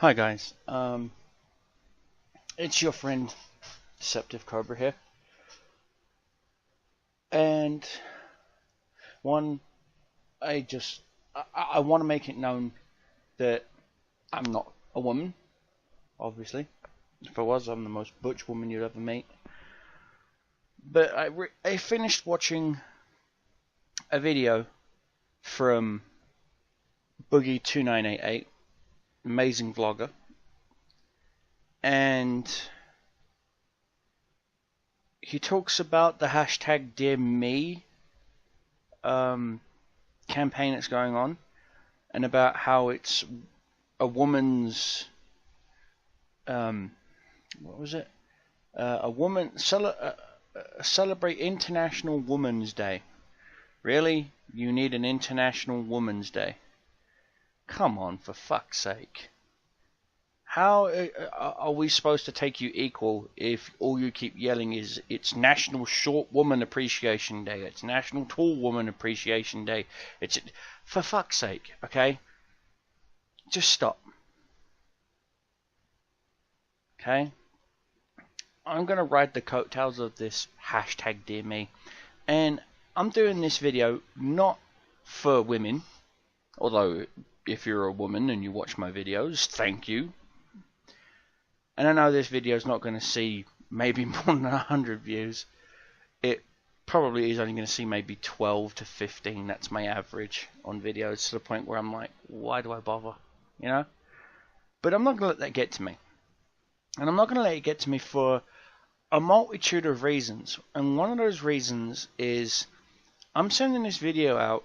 Hi guys, it's your friend Deceptive Cobra here, and I want to make it known that I'm not a woman. Obviously, if I was, I'm the most butch woman you'd ever meet. But I finished watching a video from Boogie2988, amazing vlogger, and he talks about the hashtag Dear Me campaign that's going on, and about how it's a woman's what was it? Celebrate International Women's Day. Really? You need an International Women's Day? Come on, for fuck's sake. How are we supposed to take you equal if all you keep yelling is it's National Short Woman Appreciation Day, it's National Tall Woman Appreciation Day, it's... For fuck's sake, okay? Just stop. Okay? I'm going to ride the coattails of this hashtag Dear Me, and I'm doing this video not for women, although if you're a woman and you watch my videos, thank you. And I know this video is not going to see maybe more than 100 views. It probably is only going to see maybe 12 to 15. That's my average on videos, to the point where I'm like, why do I bother? You know? But I'm not going to let that get to me. And I'm not going to let it get to me for a multitude of reasons. And one of those reasons is I'm sending this video out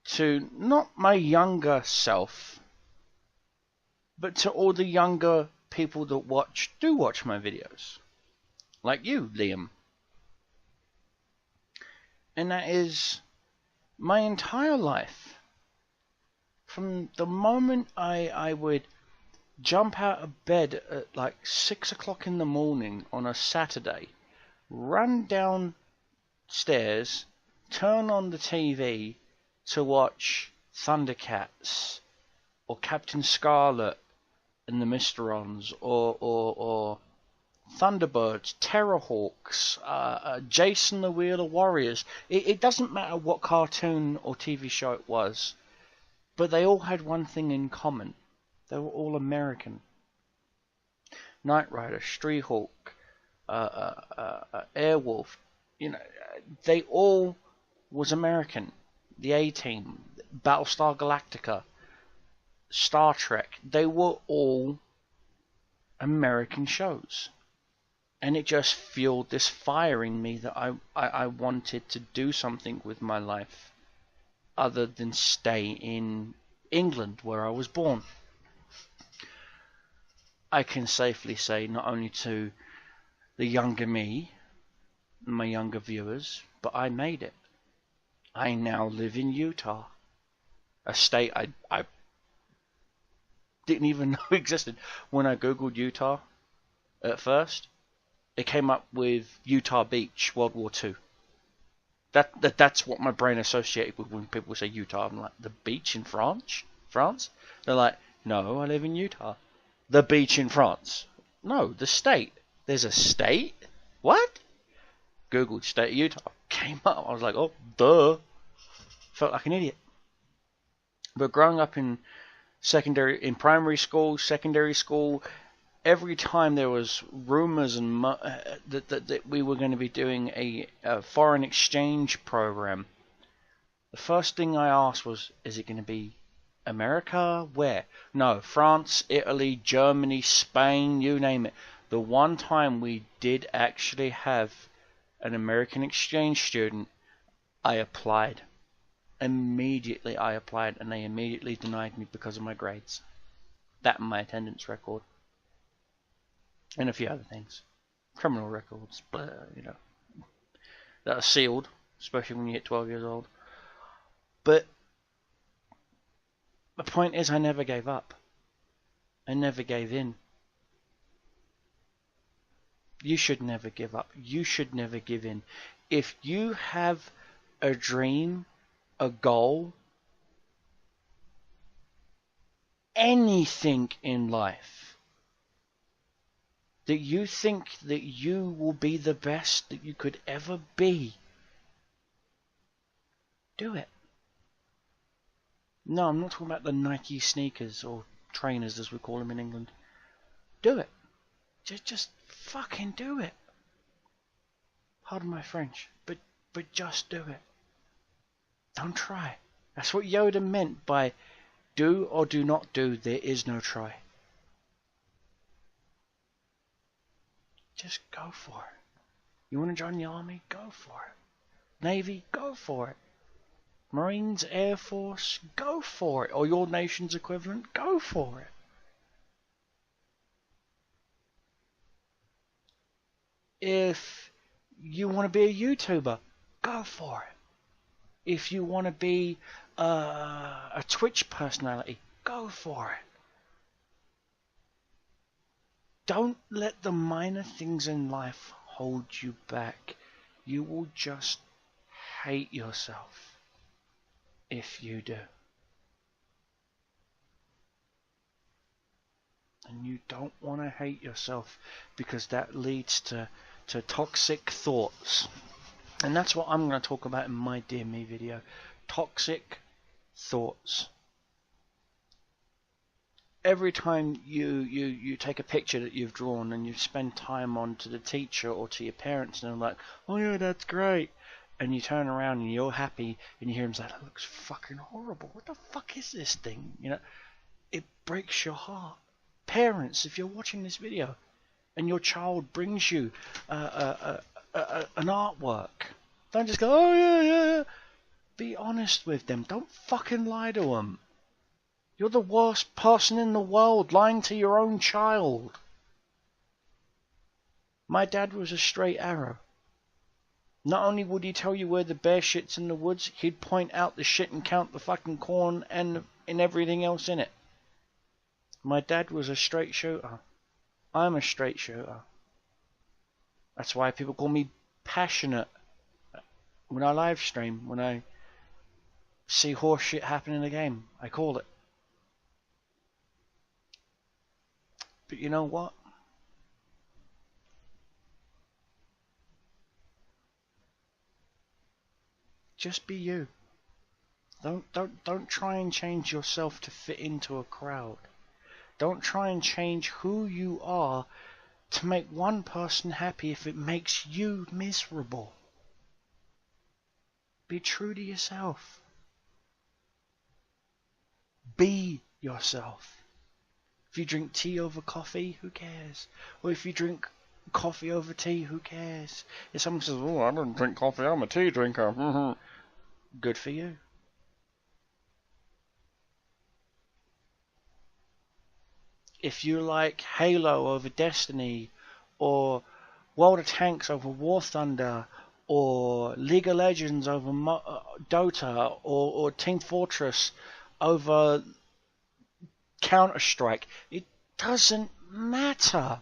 to not my younger self, but to all the younger people that do watch my videos, like you, Liam. And that is my entire life. From the moment I would jump out of bed at like 6 o'clock in the morning on a Saturday, run downstairs, turn on the TV to watch Thundercats or Captain Scarlet and the Mysterons, or Thunderbirds, Terrorhawks, Jason the Wheeler Warriors. It doesn't matter what cartoon or TV show it was, but they all had one thing in common. They were all American. Knight Rider, Streethawk, Airwolf, you know, they all was American. The A-Team, Battlestar Galactica, Star Trek, they were all American shows. And it just fueled this fire in me that I wanted to do something with my life other than stay in England, where I was born. I can safely say, not only to the younger me, my younger viewers, but I made it. I now live in Utah, a state I didn't even know existed. When I googled Utah at first, it came up with Utah Beach, World War II. That's what my brain associated with when people say Utah. I'm like, the beach in France? They're like, no, I live in Utah. The beach in France? No, the state. There's a state? What? Googled state of Utah. Came up. I was like, oh, duh. Felt like an idiot. But growing up in primary school, secondary school, every time there was rumors and that we were going to be doing a foreign exchange program, the first thing I asked was, is it going to be America? Where? No, France, Italy, Germany, Spain, you name it. The one time we did actually have an American exchange student, I applied. Immediately I applied, and they immediately denied me because of my grades. That and my attendance record. And a few other things. Criminal records, you know, that are sealed, especially when you hit 12 years old. But the point is, I never gave up. I never gave in. You should never give up. You should never give in. If you have a dream, a goal, anything in life that you think that you will be the best that you could ever be, do it. No, I'm not talking about the Nike sneakers or trainers as we call them in England. Do it. Just fucking do it. Pardon my French, but just do it. Don't try. That's what Yoda meant by do or do not do. There is no try. Just go for it. You want to join the army? Go for it. Navy? Go for it. Marines, Air Force? Go for it. Or your nation's equivalent? Go for it. If you want to be a YouTuber, go for it. If you want to be a Twitch personality, go for it. Don't let the minor things in life hold you back. You will just hate yourself if you do. And you don't want to hate yourself, because that leads to toxic thoughts. And that's what I'm going to talk about in my Dear Me video. Toxic thoughts. Every time you take a picture that you've drawn and you spend time on to the teacher or to your parents, and they're like, oh yeah, that's great, and you turn around and you're happy and you hear them say, that looks fucking horrible, what the fuck is this thing? You know, it breaks your heart. Parents, if you're watching this video and your child brings you an artwork, don't just go, oh yeah. Be honest with them. Don't fucking lie to them. You're the worst person in the world, lying to your own child. My dad was a straight arrow. Not only would he tell you where the bear shit's in the woods, he'd point out the shit and count the fucking corn and everything else in it. My dad was a straight shooter. I'm a straight shooter. That's why people call me passionate when I live stream, when I see horse shit happen in the game. I call it. But you know what? Just be you. Don't try and change yourself to fit into a crowd. Don't try and change who you are to make one person happy if it makes you miserable. Be true to yourself. Be yourself. If you drink tea over coffee, who cares? Or if you drink coffee over tea, who cares? If someone says, oh, I don't drink coffee, I'm a tea drinker. Good for you. If you like Halo over Destiny, or World of Tanks over War Thunder, or League of Legends over Dota, or Team Fortress over Counter-Strike, it doesn't matter.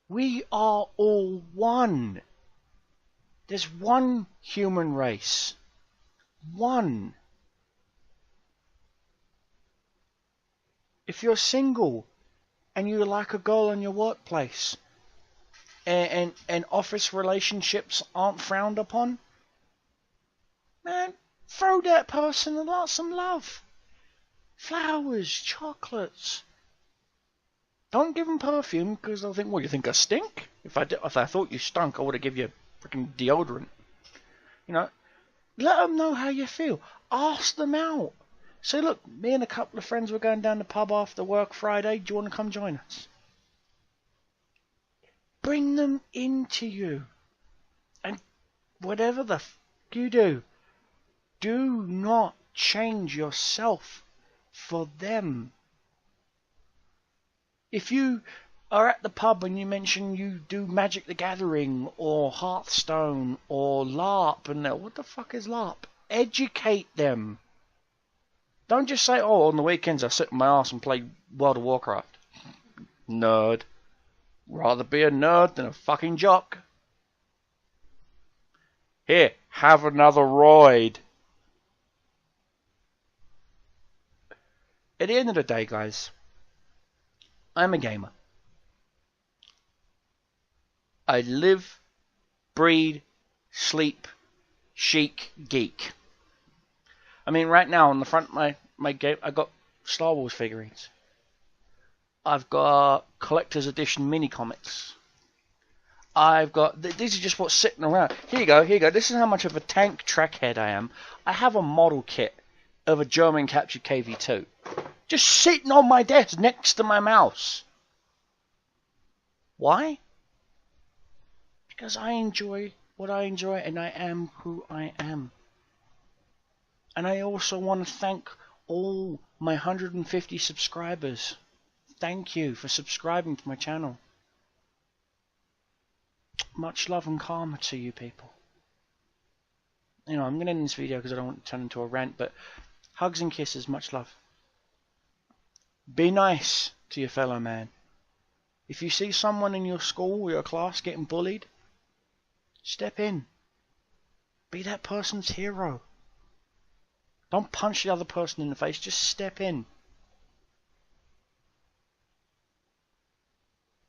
We are all one. There's one human race. One. If you're single and you like a girl in your workplace and office relationships aren't frowned upon, man, throw that person some love. Flowers, chocolates. Don't give them perfume, because they'll think, well, you think I stink? If I thought you stunk, I would have given you a freaking deodorant. You know, let them know how you feel. Ask them out. Say, look, me and a couple of friends were going down the pub after work Friday. Do you want to come join us? Bring them into you. And whatever the f you do not change yourself for them. If you are at the pub and you mention you do Magic the Gathering or Hearthstone or LARP, and they're, what the fuck is LARP? Educate them. Don't just say, oh, on the weekends I sit on my ass and play World of Warcraft. Nerd. Rather be a nerd than a fucking jock. Here, have another roid. at the end of the day, guys, I'm a gamer. I live, breathe, sleep, chic, geek. I mean, right now on the front of my game, I got Star Wars figurines. I've got collector's edition mini comics. I've got, these are just what's sitting around. Here you go, here you go. This is how much of a tank trackhead I am. I have a model kit of a German captured KV-2. Just sitting on my desk next to my mouse. Why? Because I enjoy what I enjoy and I am who I am. And I also want to thank all my 150 subscribers. Thank you for subscribing to my channel. Much love and karma to you people. You know, I'm going to end this video because I don't want to turn into a rant, but hugs and kisses, much love. Be nice to your fellow man. If you see someone in your school or your class getting bullied, step in. Be that person's hero. Don't punch the other person in the face, just step in.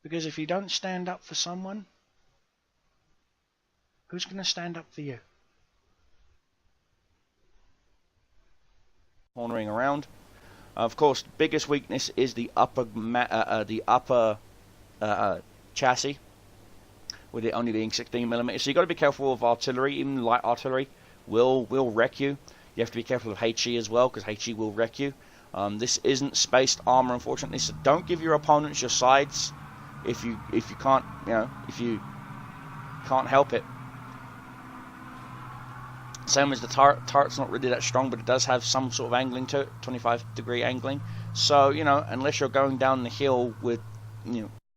Because if you don't stand up for someone, who's going to stand up for you? Cornering around. Of course, the biggest weakness is the upper chassis, with it only being 16mm. So you've got to be careful of artillery. Even light artillery will wreck you. You have to be careful of HE as well, because HE will wreck you. This isn't spaced armor, unfortunately. So don't give your opponents your sides if you can't, if you can't help it. Same as the turret. Turret's not really that strong, but it does have some sort of angling to it, 25-degree angling. So, unless you're going down the hill with,